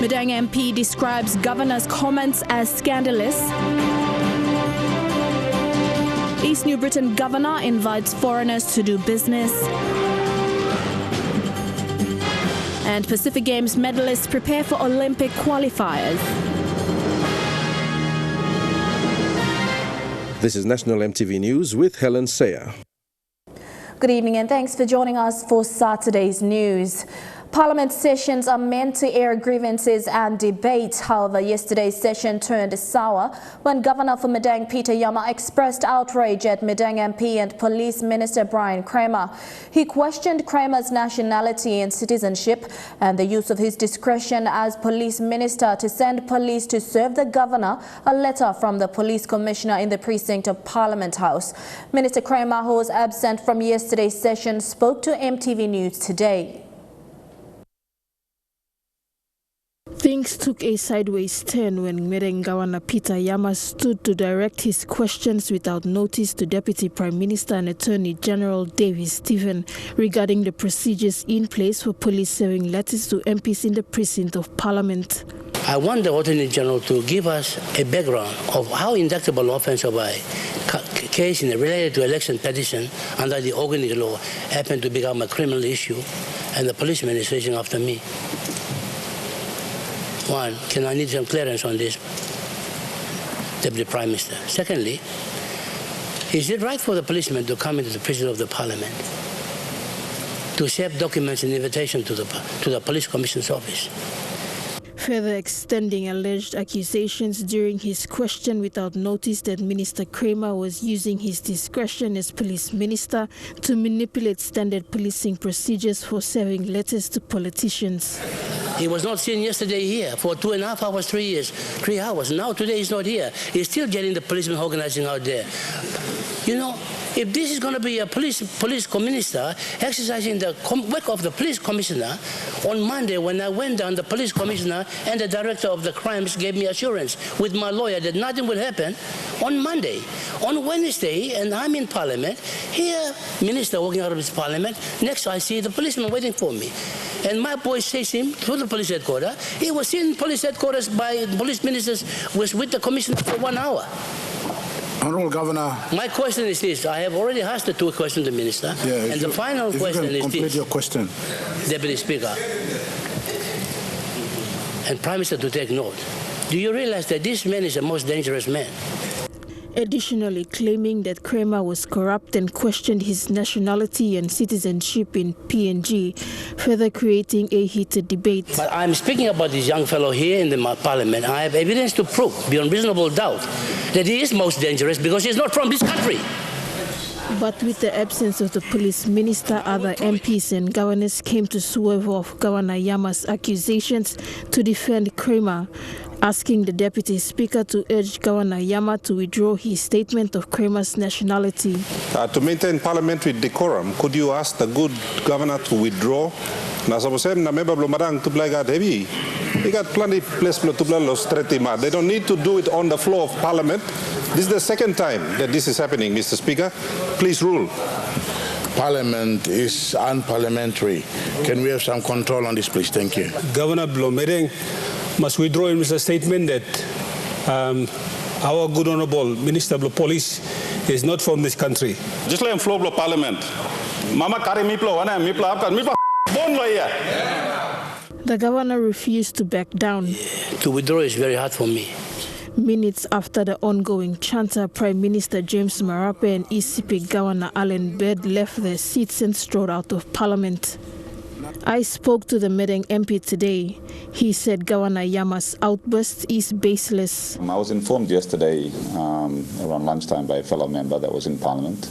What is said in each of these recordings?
Madang MP describes governor's comments as scandalous. East New Britain governor invites foreigners to do business. And Pacific Games medalists prepare for Olympic qualifiers. This is National MTV News with Helen Sayer. Good evening and thanks for joining us for Saturday's news. Parliament sessions are meant to air grievances and debate. However, yesterday's session turned sour when Governor for Madang Peter Yama expressed outrage at Madang MP and Police Minister Brian Kramer. He questioned Kramer's nationality and citizenship and the use of his discretion as police minister to send police to serve the governor a letter from the police commissioner in the precinct of Parliament House. Minister Kramer, who was absent from yesterday's session, spoke to MTV News today. Things took a sideways turn when Madang Governor Peter Yama stood to direct his questions without notice to Deputy Prime Minister and Attorney General Davis Stephen regarding the procedures in place for police serving letters to MPs in the precinct of Parliament. I want the Attorney General to give us a background of how indictable offence of a case related to election petition under the organic law happened to become a criminal issue, and the policeman is chasing after me. One, can I need some clearance on this, Deputy Prime Minister? Secondly, is it right for the policeman to come into the precinct of the Parliament to accept documents and invitation to the Police Commissioner's office? Further extending alleged accusations during his question without notice that Minister Kramer was using his discretion as police minister to manipulate standard policing procedures for serving letters to politicians. He was not seen yesterday here for 2.5 hours, 3 hours. Now today he's not here. He's still getting the policemen organizing out there. You know, if this is going to be a police commissioner exercising the work of the police commissioner, on Monday when I went down, the police commissioner and the director of the crimes gave me assurance with my lawyer that nothing will happen on Monday. On Wednesday, and I'm in Parliament, here, minister walking out of his Parliament, next I see the policeman waiting for me. And my boy chased him to the police headquarters. He was in police headquarters by police ministers, was with the commissioner for 1 hour. Honourable Governor. My question is this. I have already asked the two questions to the Minister. Yeah, and the final question is this. Your question. Deputy Speaker and Prime Minister to take note. Do you realize that this man is the most dangerous man? Additionally, claiming that Kramer was corrupt and questioned his nationality and citizenship in PNG, further creating a heated debate. But I'm speaking about this young fellow here in the Parliament. I have evidence to prove, beyond reasonable doubt, that he is most dangerous because he's not from this country. But with the absence of the police minister, other MPs and governors came to swerve off Governor Yama's accusations to defend Kramer, asking the Deputy Speaker to urge Governor Yama to withdraw his statement of Kramer's nationality. To maintain parliamentary decorum, could you ask the good governor to withdraw? They got plenty place to They don't need to do it on the floor of Parliament. This is the second time that this is happening, Mr. Speaker. Please rule. Parliament is unparliamentary. Can we have some control on this, please? Thank you. Governor Blomedeng must withdraw in his statement that our good honourable Minister of Police is not from this country. Just let him flow blow Parliament. Mama kari miplo wana miplo apkan miplo bon lo ya. The governor refused to back down. To withdraw is very hard for me. Minutes after the ongoing chanter, Prime Minister James Marape and ECP Governor Alan Bird left their seats and strode out of Parliament. I spoke to the Madang MP today. He said Governor Yama's outburst is baseless. I was informed yesterday around lunchtime by a fellow member that was in Parliament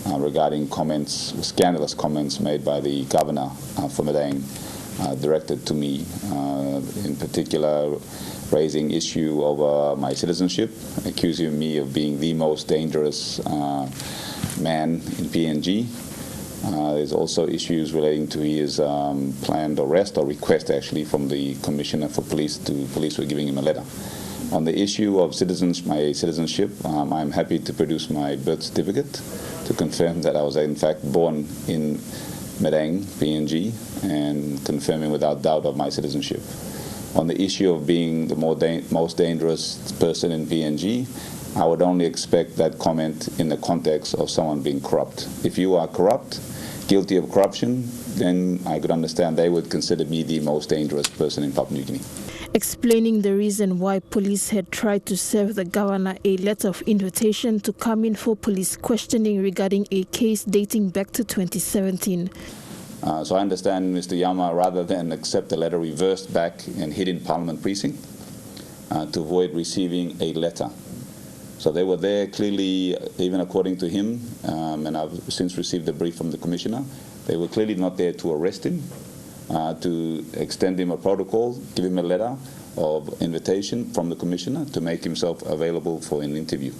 regarding comments, scandalous comments made by the Governor for Madang directed to me, in particular raising issue over my citizenship, accusing me of being the most dangerous man in PNG. There's also issues relating to his planned arrest or request actually from the Commissioner for Police. Police were giving him a letter. On the issue of my citizenship, I'm happy to produce my birth certificate to confirm that I was in fact born in Madang, PNG, and confirming without doubt of my citizenship. On the issue of being the most dangerous person in PNG, I would only expect that comment in the context of someone being corrupt. If you are corrupt, guilty of corruption, then I could understand they would consider me the most dangerous person in Papua New Guinea. Explaining the reason why police had tried to serve the governor a letter of invitation to come in for police questioning regarding a case dating back to 2017. So I understand Mr. Yama, rather than accept the letter, reversed back and hid in Parliament precinct to avoid receiving a letter. So they were there clearly, even according to him, and I've since received a brief from the Commissioner, they were clearly not there to arrest him, to extend him a protocol, give him a letter of invitation from the Commissioner to make himself available for an interview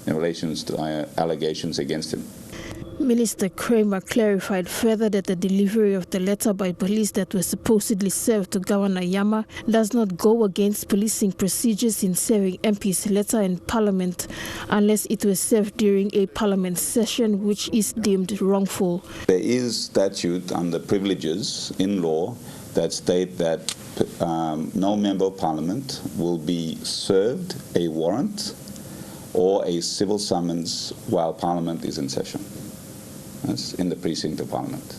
in relation to allegations against him. Minister Kramer clarified further that the delivery of the letter by police that was supposedly served to Governor Yama does not go against policing procedures in serving MP's letter in Parliament unless it was served during a Parliament session, which is deemed wrongful. There is statute under privileges in law that state that no member of Parliament will be served a warrant or a civil summons while Parliament is in session. That's in the precinct of Parliament.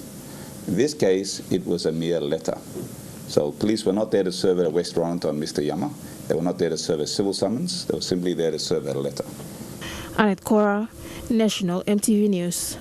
In this case, it was a mere letter. So police were not there to serve a arrest warrant on Mr. Yama. They were not there to serve a civil summons. They were simply there to serve a letter. Annette Cora, National MTV News.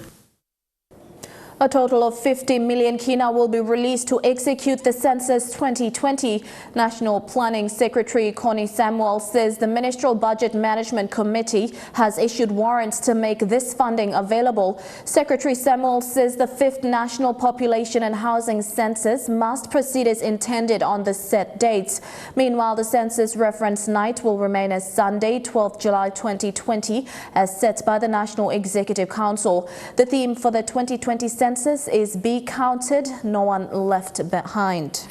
A total of 50 million kina will be released to execute the Census 2020. National Planning Secretary Connie Samuel says the Ministerial Budget Management Committee has issued warrants to make this funding available. Secretary Samuel says the 5th National Population and Housing Census must proceed as intended on the set dates. Meanwhile, the census reference night will remain as Sunday, 12th July 2020, as set by the National Executive Council. The theme for the 2020 census is Be Counted, No One Left Behind.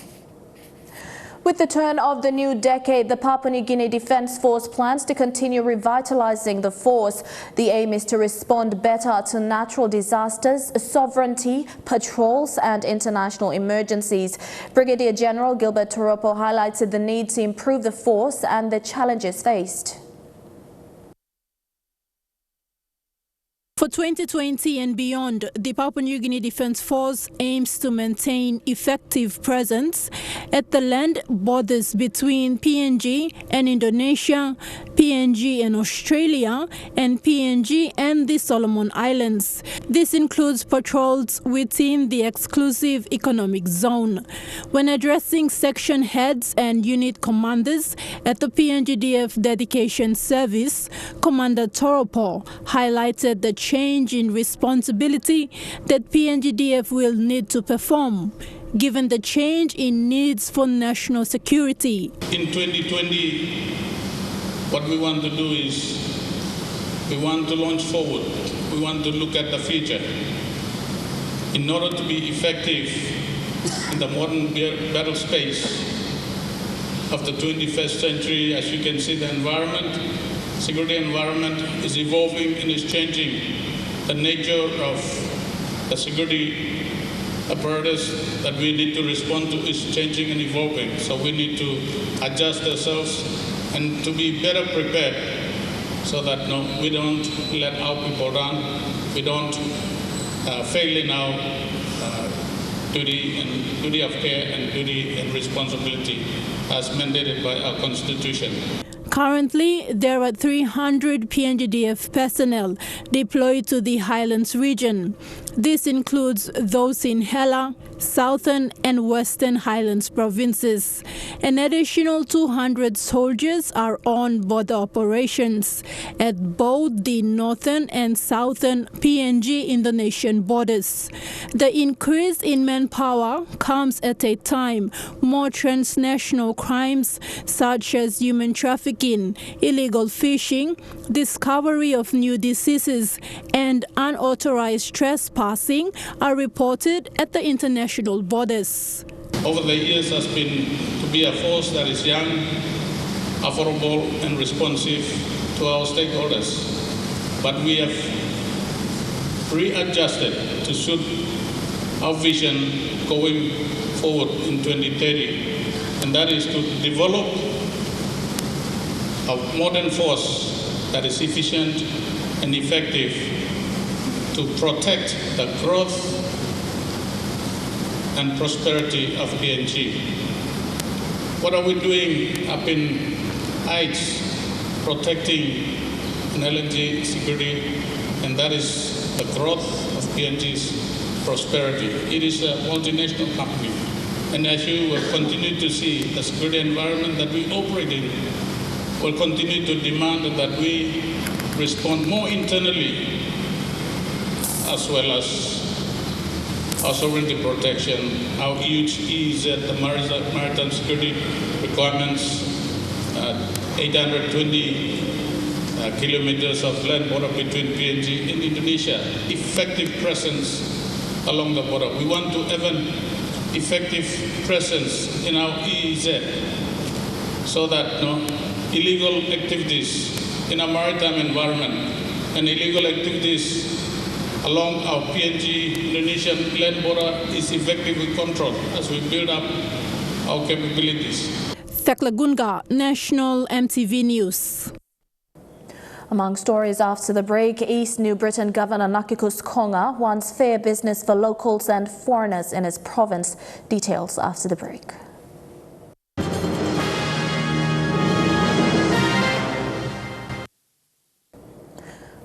With the turn of the new decade, the Papua New Guinea Defence Force plans to continue revitalizing the force. The aim is to respond better to natural disasters, sovereignty, patrols and international emergencies. Brigadier General Gilbert Toropo highlighted the need to improve the force and the challenges faced. For 2020 and beyond, the Papua New Guinea Defence Force aims to maintain effective presence at the land borders between PNG and Indonesia, PNG and Australia, and PNG and the Solomon Islands. This includes patrols within the exclusive economic zone. When addressing section heads and unit commanders at the PNGDF Dedication Service, Commander Toropo highlighted the change in responsibility that PNGDF will need to perform, given the change in needs for national security. In 2020, what we want to do is we want to launch forward. We want to look at the future. In order to be effective in the modern battle space of the 21st century, as you can see, the security environment is evolving and is changing. The nature of the security apparatus that we need to respond to is changing and evolving. So we need to adjust ourselves and to be better prepared so that we don't let our people down. We don't fail in our duty of care and duty and responsibility as mandated by our Constitution. Currently, there are 300 PNGDF personnel deployed to the Highlands region. This includes those in Hela, Southern and Western Highlands provinces. An additional 200 soldiers are on border operations at both the Northern and Southern PNG Indonesian borders. The increase in manpower comes at a time more transnational crimes such as human trafficking, illegal fishing, discovery of new diseases, and unauthorized trespassing are reported at the international borders. Over the years has been to be a force that is young, affordable and responsive to our stakeholders. But we have readjusted to suit our vision going forward in 2030, and that is to develop a modern force that is efficient and effective to protect the growth and prosperity of PNG. What are we doing up in Heights? Protecting an LNG security, and that is the growth of PNG's prosperity. It is a multinational company, and as you will continue to see, the security environment that we operate in will continue to demand that we respond more internally as well as our sovereignty protection, our huge EEZ, the maritime security requirements, 820 kilometers of land border between PNG and Indonesia, effective presence along the border. We want to have an effective presence in our EEZ so that illegal activities in our maritime environment and illegal activities along our PNG Indonesian land border is effectively controlled as we build up our capabilities. Thekla Gunga, National MTV News. Among stories after the break, East New Britain Governor Nakikus Konga wants fair business for locals and foreigners in his province. Details after the break.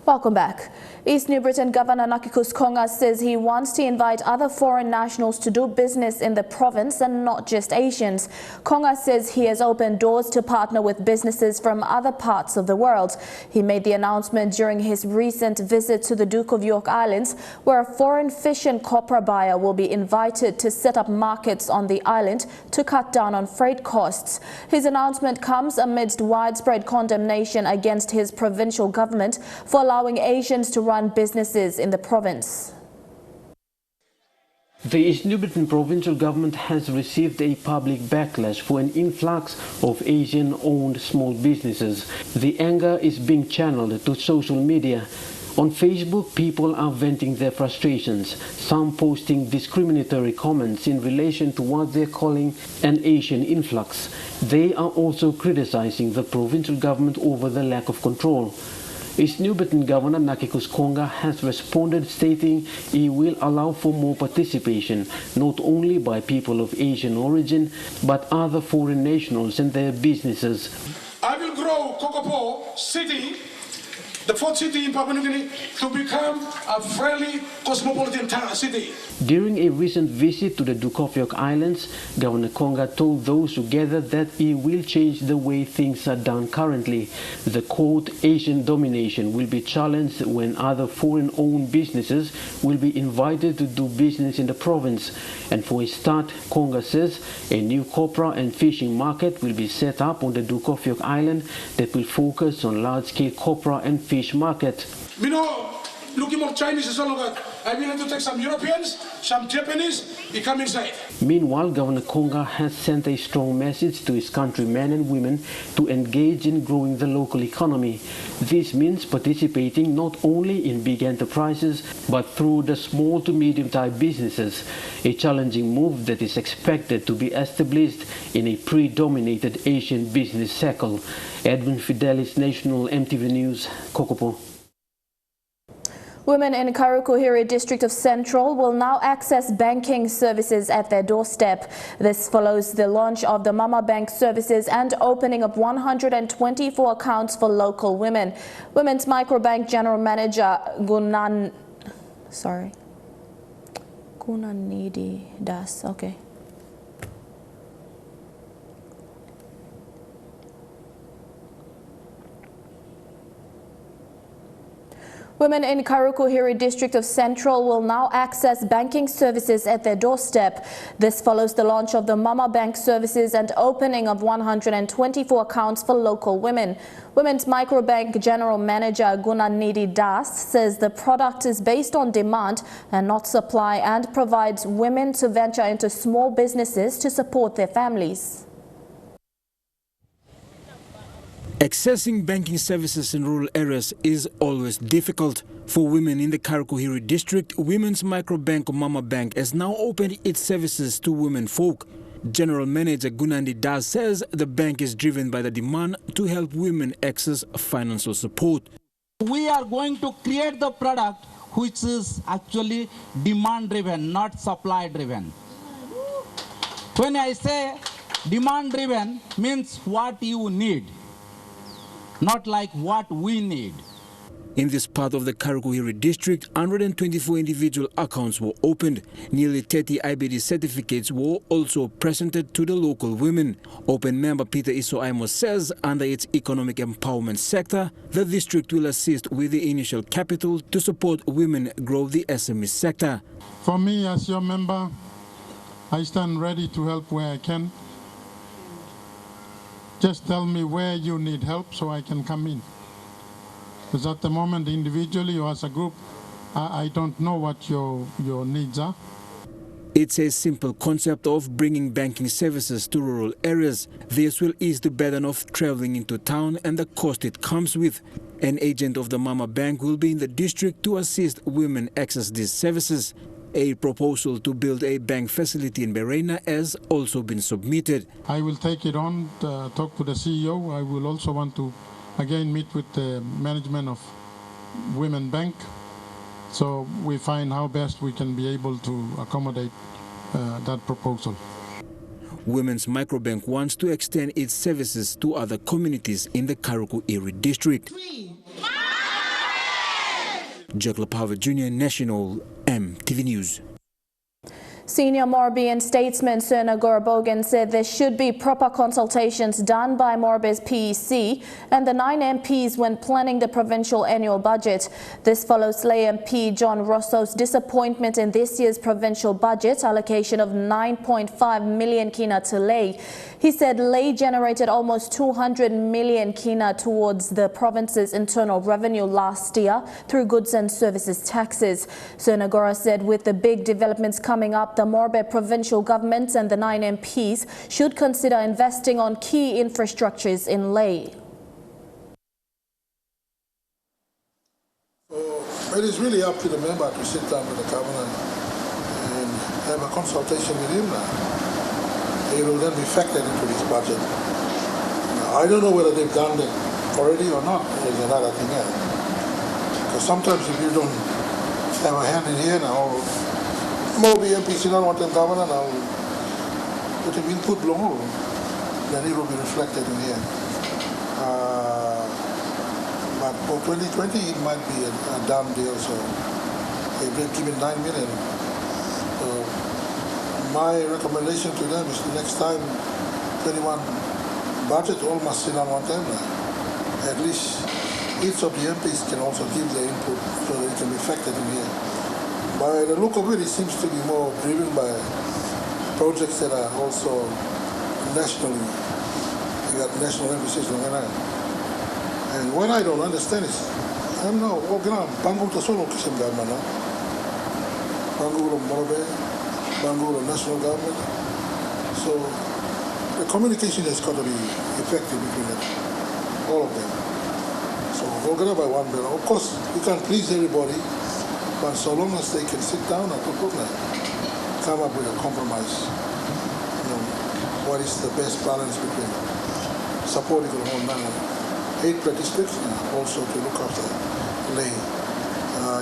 Welcome back. East New Britain Governor Nakikus Konga says he wants to invite other foreign nationals to do business in the province and not just Asians. Konga says he has opened doors to partner with businesses from other parts of the world. He made the announcement during his recent visit to the Duke of York Islands, where a foreign fish and copra buyer will be invited to set up markets on the island to cut down on freight costs. His announcement comes amidst widespread condemnation against his provincial government for allowing Asians to run businesses in the province. The East New Britain provincial government has received a public backlash for an influx of Asian-owned small businesses. The anger is being channeled to social media. On Facebook, people are venting their frustrations, some posting discriminatory comments in relation to what they're calling an Asian influx. They are also criticizing the provincial government over the lack of control. East New Britain Governor Nakikus Konga has responded, stating he will allow for more participation not only by people of Asian origin but other foreign nationals and their businesses. I will grow Kakapo city, the fourth city in Papua New Guinea, to become a friendly cosmopolitan city. During a recent visit to the Duke of York Islands, Governor Konga told those who gathered that he will change the way things are done currently. The quote, Asian domination will be challenged when other foreign-owned businesses will be invited to do business in the province. And for a start, Konga says a new copra and fishing market will be set up on the Duke of York Island that will focus on large-scale copra and fish market. You know, looking more Chinese is all over. I'm willing to take some Europeans, some Japanese, they come inside. Meanwhile, Governor Konga has sent a strong message to his countrymen and women to engage in growing the local economy. This means participating not only in big enterprises, but through the small to medium-type businesses, a challenging move that is expected to be established in a predominated Asian business circle. Edwin Fidelis, National MTV News, Kakapo. Women in Karukuhiri district of Central will now access banking services at their doorstep. This follows the launch of the Mama Bank services and opening of 124 accounts for local women. Women's Microbank General Manager Gunanidi Das. Okay. Women in Karukuhiri district of Central will now access banking services at their doorstep. This follows the launch of the Mama Bank services and opening of 124 accounts for local women. Women's Microbank General Manager Gunanidi Das says the product is based on demand and not supply and provides women to venture into small businesses to support their families. Accessing banking services in rural areas is always difficult. For women in the Karakuhiri district, Women's Microbank Mama Bank has now opened its services to women folk. General Manager Gunandi Das says the bank is driven by the demand to help women access financial support. We are going to create the product which is actually demand driven, not supply driven. When I say demand driven, means what you need, not like what we need. In this part of the Karakuhiri district, 124 individual accounts were opened. Nearly 30 IBD certificates were also presented to the local women. Open member Peter Isoaimo says under its economic empowerment sector, the district will assist with the initial capital to support women grow the SME sector. For me, as your member, I stand ready to help where I can. Just tell me where you need help so I can come in. Because at the moment, individually or as a group, I don't know what your needs are. It's a simple concept of bringing banking services to rural areas. This will ease the burden of traveling into town and the cost it comes with. An agent of the Mama Bank will be in the district to assist women access these services. A proposal to build a bank facility in Berena has also been submitted. I will take it on, talk to the CEO. I will also want to again meet with the management of Women Bank, so we find how best we can be able to accommodate that proposal. Women's Microbank wants to extend its services to other communities in the Karakuhiri district. Jack Lapava Jr., National MTV News. Senior Morabian statesman Serna Gorobogan said there should be proper consultations done by Morabe's PEC and the 9 MPs when planning the provincial annual budget. This follows Lay MP John Rosso's disappointment in this year's provincial budget allocation of 9.5 million kina to Lay. He said Lay generated almost 200 million kina towards the province's internal revenue last year through goods and services taxes. Serna Gora said with the big developments coming up, the Morabe provincial government and the 9 MPs should consider investing on key infrastructures in Lay. So it is really up to the member to sit down with the governor and have a consultation with him now. It will then be factored into this budget. Now, I don't know whether they've done that already or not. Is another thing. Because sometimes if you don't have a hand in here now, more MPs don't want the governor now, but if input below, then it will be reflected in here. But for 2020, it might be a done deal, so they've given 9 million. My recommendation to them is the next time 21 budget all must sit on one table. At least each of the MPs can also give their input so that it can be factored in here. By the look of it, it seems to be more driven by projects that are also nationally. You got national emphasis on that. And what I don't understand is, I'm now walking on Bangu to Solo Kisam government, Bangu to Morabe, Bangu to national government. So the communication has got to be effective between them, all of them. So walking up by one bill. Of course, you can't please everybody. But so long as they can sit down and come up with a compromise, what is the best balance between supporting the whole man, 8 districts, and also to look after Lay,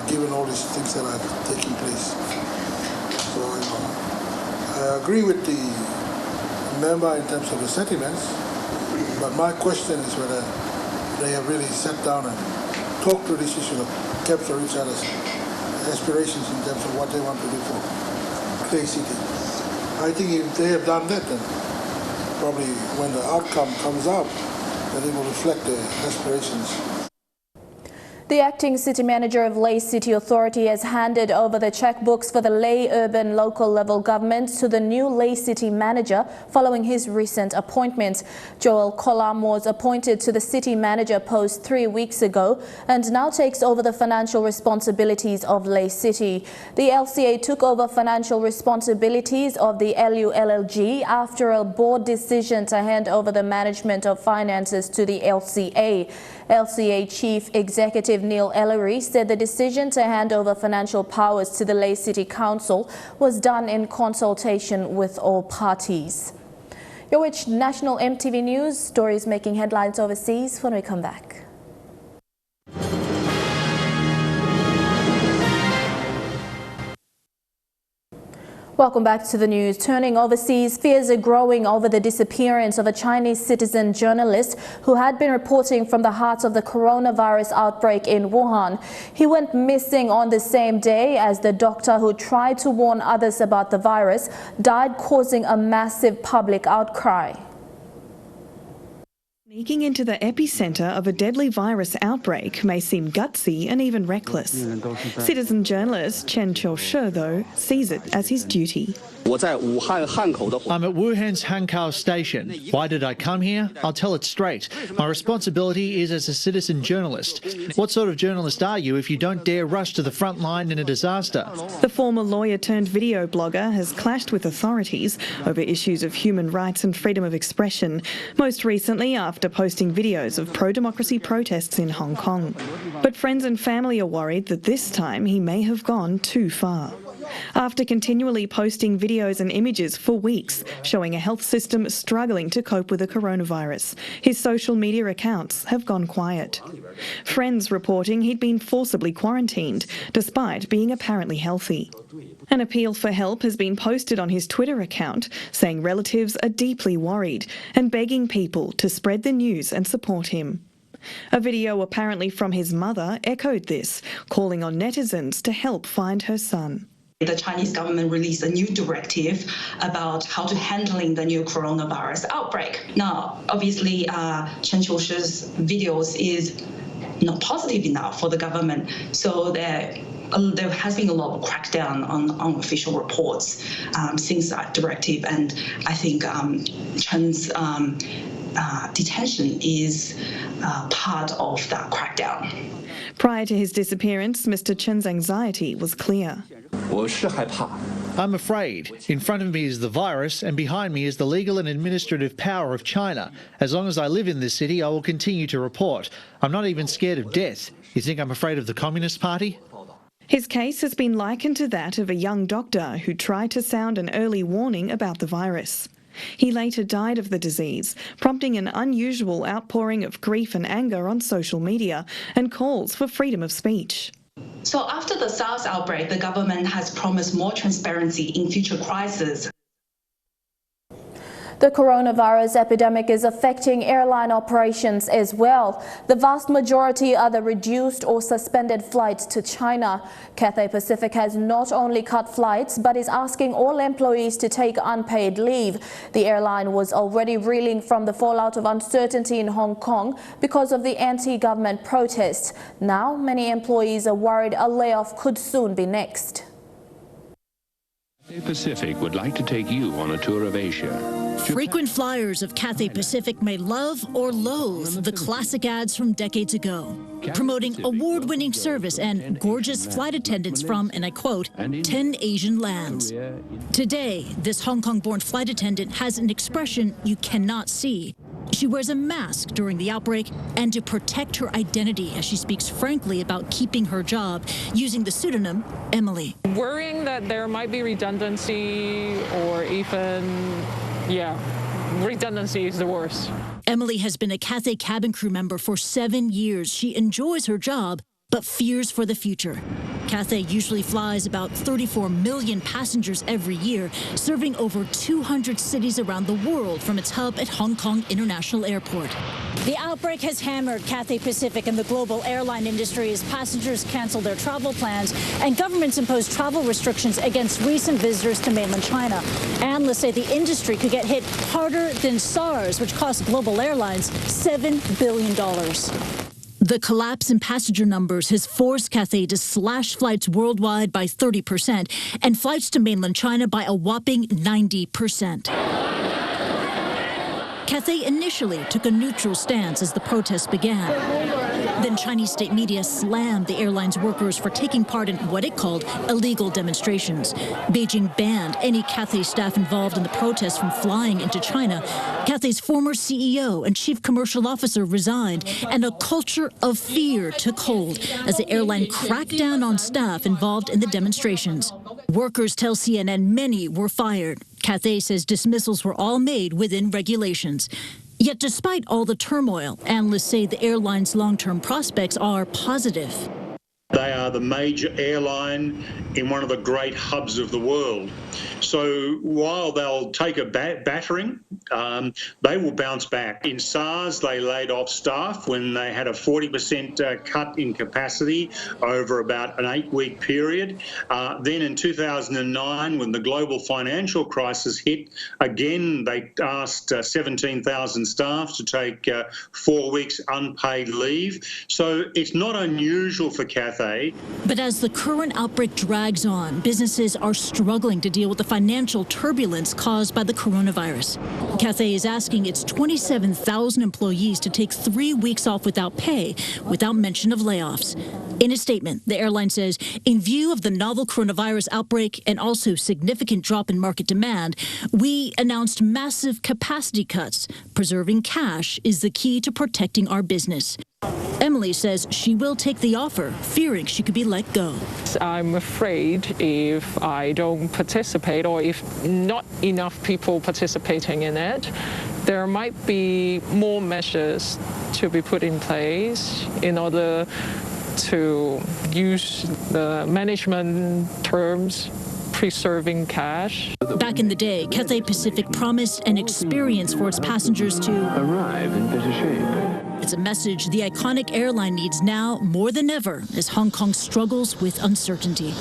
given all these things that are taking place. So I agree with the member in terms of the sentiments, but my question is whether they have really sat down and talked to this issue of capture each other's aspirations in terms of what they want to do for Clay City. I think if they have done that, then probably when the outcome comes out, then it will reflect their aspirations. The acting city manager of Lae City Authority has handed over the checkbooks for the Lae urban local level government to the new Lae City manager following his recent appointment. Joel Kolam was appointed to the city manager post 3 weeks ago and now takes over the financial responsibilities of Lae City. The LCA took over financial responsibilities of the LULLG after a board decision to hand over the management of finances to the LCA. LCA Chief Executive Neil Ellery said the decision to hand over financial powers to the Lae City Council was done in consultation with all parties. You're with National MTV News, stories making headlines overseas when we come back. Welcome back to the news. Turning overseas, fears are growing over the disappearance of a Chinese citizen journalist who had been reporting from the heart of the coronavirus outbreak in Wuhan. He went missing on the same day as the doctor who tried to warn others about the virus died, causing a massive public outcry. Sneaking into the epicenter of a deadly virus outbreak may seem gutsy and even reckless. Citizen journalist Chen Qiushi, though, sees it as his duty. I'm at Wuhan's Hankou station. Why did I come here? I'll tell it straight. My responsibility is as a citizen journalist. What sort of journalist are you if you don't dare rush to the front line in a disaster? The former lawyer turned video blogger has clashed with authorities over issues of human rights and freedom of expression, most recently after posting videos of pro-democracy protests in Hong Kong. But friends and family are worried that this time he may have gone too far. After continually posting videos and images for weeks showing a health system struggling to cope with the coronavirus, his social media accounts have gone quiet. Friends reporting he'd been forcibly quarantined despite being apparently healthy. An appeal for help has been posted on his Twitter account, saying relatives are deeply worried and begging people to spread the news and support him. A video apparently from his mother echoed this, calling on netizens to help find her son. The Chinese government released a new directive about how to handling the new coronavirus outbreak. Now, obviously, Chen Qiushi's videos is not positive enough for the government, so there has been a lot of crackdown on unofficial reports since that directive, and I think Chen's detention is part of that crackdown. Prior to his disappearance, Mr. Chen's anxiety was clear. I'm afraid. In front of me is the virus and behind me is the legal and administrative power of China. As long as I live in this city, I will continue to report. I'm not even scared of death. You think I'm afraid of the Communist Party? His case has been likened to that of a young doctor who tried to sound an early warning about the virus. He later died of the disease, prompting an unusual outpouring of grief and anger on social media and calls for freedom of speech. So after the SARS outbreak, the government has promised more transparency in future crises. The coronavirus epidemic is affecting airline operations as well. The vast majority are the reduced or suspended flights to China. Cathay Pacific has not only cut flights but is asking all employees to take unpaid leave. The airline was already reeling from the fallout of uncertainty in Hong Kong because of the anti-government protests. Now many employees are worried a layoff could soon be next. Cathay Pacific would like to take you on a tour of Asia. Frequent flyers of Cathay Pacific may love or loathe the classic ads from decades ago, promoting award-winning service and gorgeous flight attendants from, and I quote, 10 Asian lands. Today, this Hong Kong-born flight attendant has an expression you cannot see. She wears a mask during the outbreak and to protect her identity as she speaks frankly about keeping her job using the pseudonym Emily. Worrying that there might be redundancy or even, redundancy is the worst. Emily has been a Cathay cabin crew member for 7 years. She enjoys her job, but fears for the future. Cathay usually flies about 34 million passengers every year, serving over 200 cities around the world from its hub at Hong Kong International Airport. The outbreak has hammered Cathay Pacific and the global airline industry as passengers cancel their travel plans and governments impose travel restrictions against recent visitors to mainland China. Analysts say the industry could get hit harder than SARS, which cost global airlines $7 billion. The collapse in passenger numbers has forced Cathay to slash flights worldwide by 30% and flights to mainland China by a whopping 90%. Cathay initially took a neutral stance as the protests began. Then Chinese state media slammed the airline's workers for taking part in what it called illegal demonstrations. Beijing banned any Cathay staff involved in the protests from flying into China. Cathay's former CEO and chief commercial officer resigned, and a culture of fear took hold as the airline cracked down on staff involved in the demonstrations. Workers tell CNN many were fired. Cathay says dismissals were all made within regulations. Yet despite all the turmoil, analysts say the airline's long-term prospects are positive. They are the major airline in one of the great hubs of the world. So while they'll take a battering, they will bounce back. In SARS, they laid off staff when they had a 40% cut in capacity over about an 8-week period. Then in 2009, when the global financial crisis hit, again, they asked 17,000 staff to take 4 weeks unpaid leave. So it's not unusual for Cathay. But as the current outbreak drags on, businesses are struggling to deal with the financial turbulence caused by the coronavirus. Cathay is asking its 27,000 employees to take 3 weeks off without pay, without mention of layoffs. In a statement, the airline says, in view of the novel coronavirus outbreak and also significant drop in market demand, we announced massive capacity cuts. Preserving cash is the key to protecting our business. Emily says she will take the offer, fearing she could be let go. I'm afraid if I don't participate, or if not enough people participating in it, there might be more measures to be put in place in order to use the management terms, preserving cash. Back in the day, Cathay Pacific promised an experience for its passengers to arrive in better shape. It's a message the iconic airline needs now more than ever as Hong Kong struggles with uncertainty.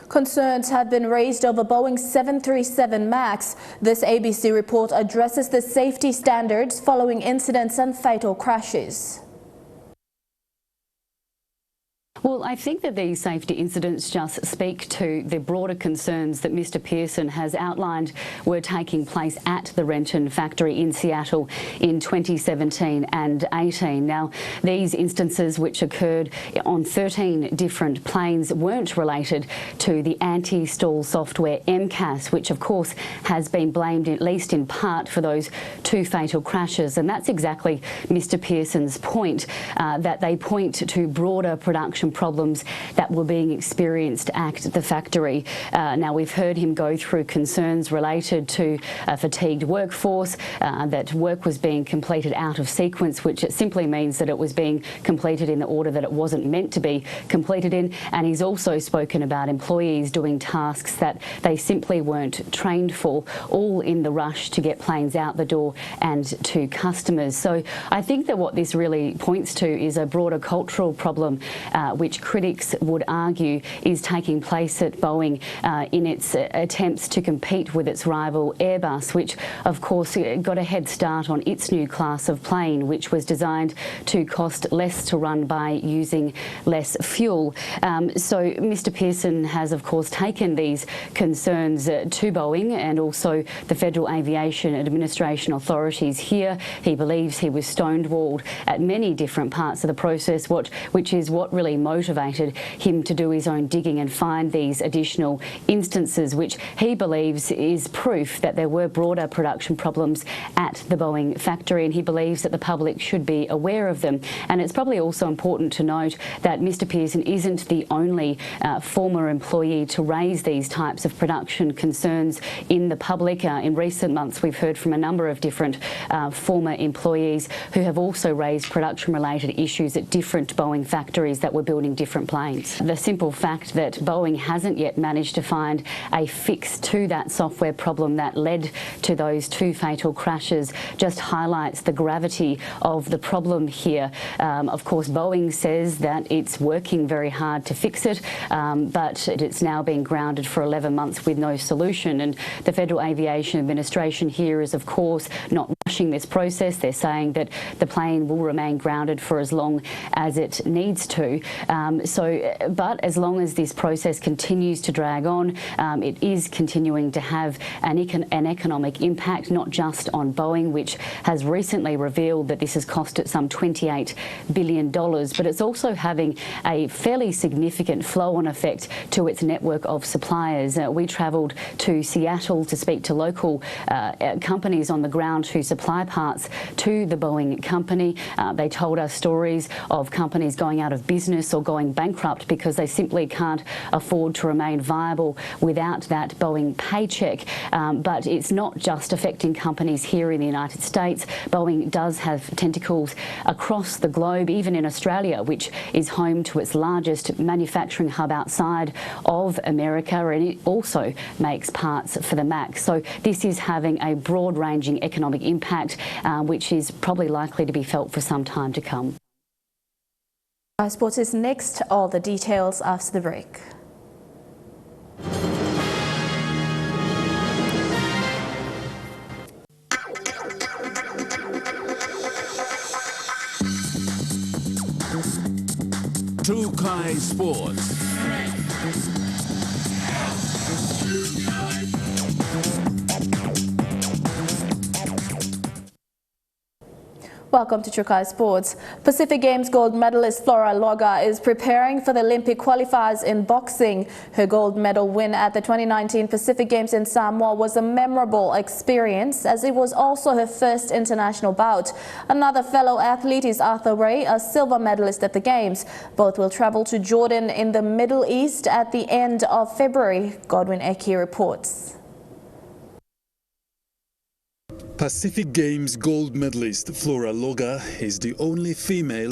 Concerns have been raised over Boeing 737 MAX. This ABC report addresses the safety standards following incidents and fatal crashes. Well, I think that these safety incidents just speak to the broader concerns that Mr Pearson has outlined were taking place at the Renton factory in Seattle in 2017 and 18. Now, these instances, which occurred on 13 different planes, weren't related to the anti-stall software MCAS, which of course has been blamed, at least in part, for those 2 fatal crashes. And that's exactly Mr Pearson's point, that they point to broader production problems that were being experienced at the factory. Now, we've heard him go through concerns related to a fatigued workforce, that work was being completed out of sequence, which it simply means that it was being completed in the order that it wasn't meant to be completed in. And he's also spoken about employees doing tasks that they simply weren't trained for, all in the rush to get planes out the door and to customers. So I think that what this really points to is a broader cultural problem, which critics would argue is taking place at Boeing in its attempts to compete with its rival Airbus, which of course got a head start on its new class of plane, which was designed to cost less to run by using less fuel. So Mr Pearson has of course taken these concerns to Boeing and also the Federal Aviation Administration authorities here. He believes he was stonewalled at many different parts of the process, which is what really motivated him to do his own digging and find these additional instances, which he believes is proof that there were broader production problems at the Boeing factory, and he believes that the public should be aware of them. And it's probably also important to note that Mr Pearson isn't the only former employee to raise these types of production concerns in the public. In recent months, we've heard from a number of different former employees who have also raised production-related issues at different Boeing factories that were building different planes. The simple fact that Boeing hasn't yet managed to find a fix to that software problem that led to those 2 fatal crashes just highlights the gravity of the problem here. Of course, Boeing says that it's working very hard to fix it, but it's now been grounded for 11 months with no solution. And the Federal Aviation Administration here is, of course, not This process. They're saying that the plane will remain grounded for as long as it needs to. But as long as this process continues to drag on, it is continuing to have an economic impact, not just on Boeing, which has recently revealed that this has cost it some $28 billion, but it's also having a fairly significant flow-on effect to its network of suppliers. We travelled to Seattle to speak to local companies on the ground who supply parts to the Boeing company. They told us stories of companies going out of business or going bankrupt because they simply can't afford to remain viable without that Boeing paycheck. But it's not just affecting companies here in the United States. Boeing does have tentacles across the globe, even in Australia, which is home to its largest manufacturing hub outside of America, and it also makes parts for the MAX. So this is having a broad-ranging economic impact, which is probably likely to be felt for some time to come. Sports is next. All the details after the break. Trukai Sports. Welcome to Trukai Sports. Pacific Games gold medalist Flora Loga is preparing for the Olympic qualifiers in boxing. Her gold medal win at the 2019 Pacific Games in Samoa was a memorable experience, as it was also her first international bout. Another fellow athlete is Arthur Ray, a silver medalist at the Games. Both will travel to Jordan in the Middle East at the end of February. Godwin Eki reports. Pacific Games gold medalist Flora Loga is the only female